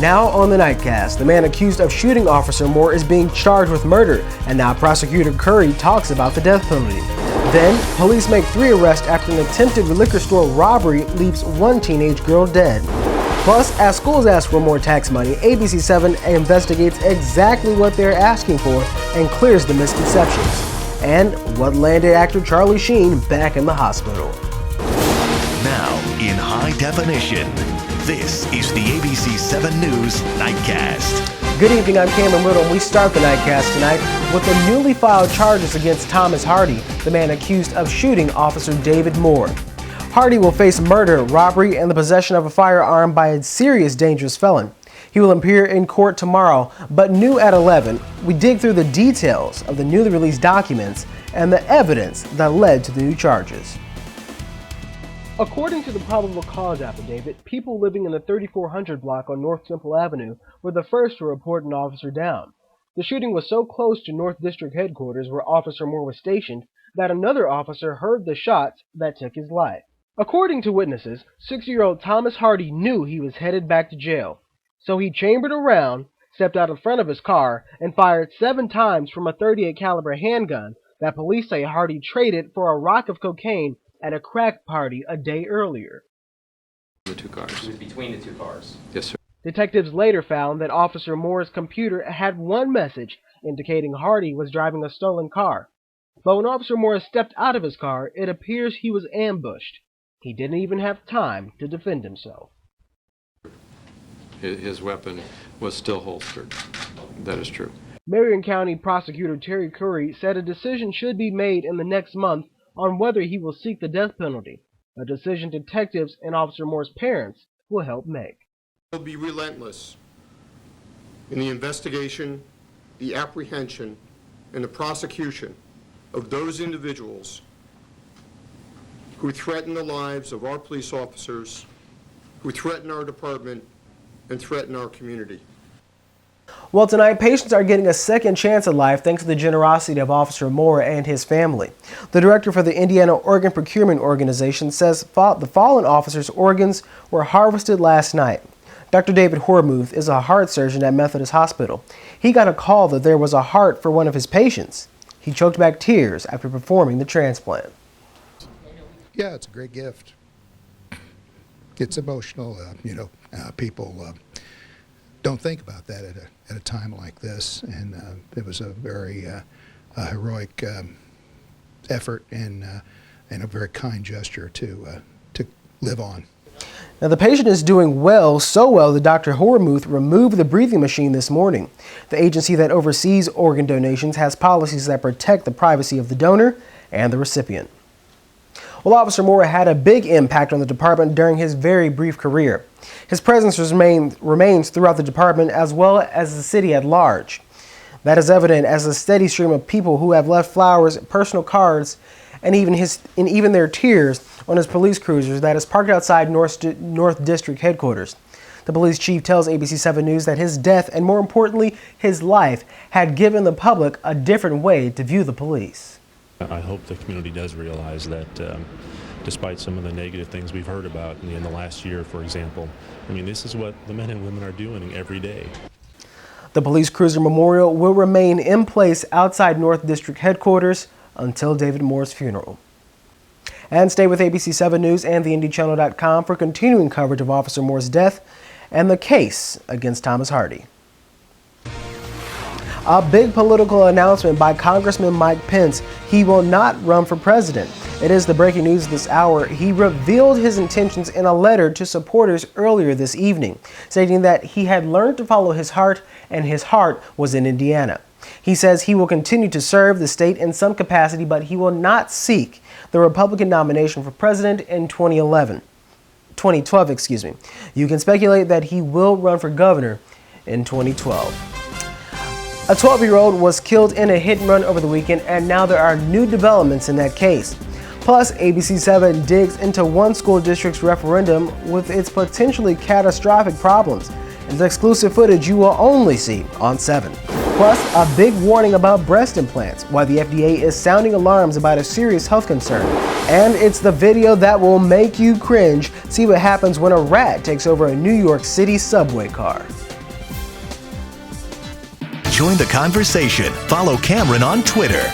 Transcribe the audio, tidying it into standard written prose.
Now on the Nightcast, the man accused of shooting Officer Moore is being charged with murder, and now Prosecutor Curry talks about the death penalty. Then, police make 3 arrests after an attempted liquor store robbery leaves 1 teenage girl dead. Plus, as schools ask for more tax money, ABC7 investigates exactly what they're asking for and clears the misconceptions. And what landed actor Charlie Sheen back in the hospital. Now, in high definition, this is the ABC7 News Nightcast. Good evening, I'm Cameron Riddle, and we start the Nightcast tonight with the newly filed charges against Thomas Hardy, the man accused of shooting Officer David Moore. Hardy will face murder, robbery, and the possession of a firearm by a serious dangerous felon. He will appear in court tomorrow, but new at 11, we dig through the details of the newly released documents and the evidence that led to the new charges. According to the probable cause affidavit, people living in the 3400 block on North Temple Avenue were the first to report an officer down. The shooting was so close to North District headquarters where Officer Moore was stationed that another officer heard the shots that took his life. According to witnesses, 60-year-old Thomas Hardy knew he was headed back to jail, so he chambered around, stepped out in front of his car, and fired 7 times from a .38 caliber handgun that police say Hardy traded for a rock of cocaine at a crack party a day earlier. The 2 cars. It was between the 2 cars. Yes, sir. Detectives later found that Officer Moore's computer had one message indicating Hardy was driving a stolen car. But when Officer Moore stepped out of his car, it appears he was ambushed. He didn't even have time to defend himself. His weapon was still holstered. That is true. Marion County Prosecutor Terry Curry said a decision should be made in the next month on whether he will seek the death penalty, a decision detectives and Officer Moore's parents will help make. We'll be relentless in the investigation, the apprehension, and the prosecution of those individuals who threaten the lives of our police officers, who threaten our department, and threaten our community. Well, tonight, patients are getting a second chance at life thanks to the generosity of Officer Moore and his family. The director for the Indiana Organ Procurement Organization says the fallen officer's organs were harvested last night. Dr. David Hormuth is a heart surgeon at Methodist Hospital. He got a call that there was a heart for one of his patients. He choked back tears after performing the transplant. Yeah, it's a great gift. It's emotional, people don't think about that at a time like this, and it was a very heroic effort and a very kind gesture to live on. Now, the patient is doing well, so well that Dr. Hormuth removed the breathing machine this morning. The agency that oversees organ donations has policies that protect the privacy of the donor and the recipient. Well, Officer Moore had a big impact on the department during his very brief career. His presence remains throughout the department as well as the city at large. That is evident as a steady stream of people who have left flowers, personal cards, and even their tears on his police cruisers that is parked outside North District headquarters. The police chief tells ABC7 News that his death, and more importantly, his life, had given the public a different way to view the police. I hope the community does realize that despite some of the negative things we've heard about in the last year, for example, this is what the men and women are doing every day. The police cruiser memorial will remain in place outside North District headquarters until David Moore's funeral. And stay with ABC7 News and theindychannel.com for continuing coverage of Officer Moore's death and the case against Thomas Hardy. A big political announcement by Congressman Mike Pence. He will not run for president. It is the breaking news this hour. He revealed his intentions in a letter to supporters earlier this evening, stating that he had learned to follow his heart and his heart was in Indiana. He says he will continue to serve the state in some capacity, but he will not seek the Republican nomination for president in 2012. You can speculate that he will run for governor in 2012. A 12-year-old was killed in a hit and run over the weekend, and now there are new developments in that case. Plus, ABC7 digs into one school district's referendum with its potentially catastrophic problems. It's exclusive footage you will only see on 7. Plus, a big warning about breast implants, why the FDA is sounding alarms about a serious health concern. And it's the video that will make you cringe. See what happens when a rat takes over a New York City subway car. Join the conversation. Follow Cameron on Twitter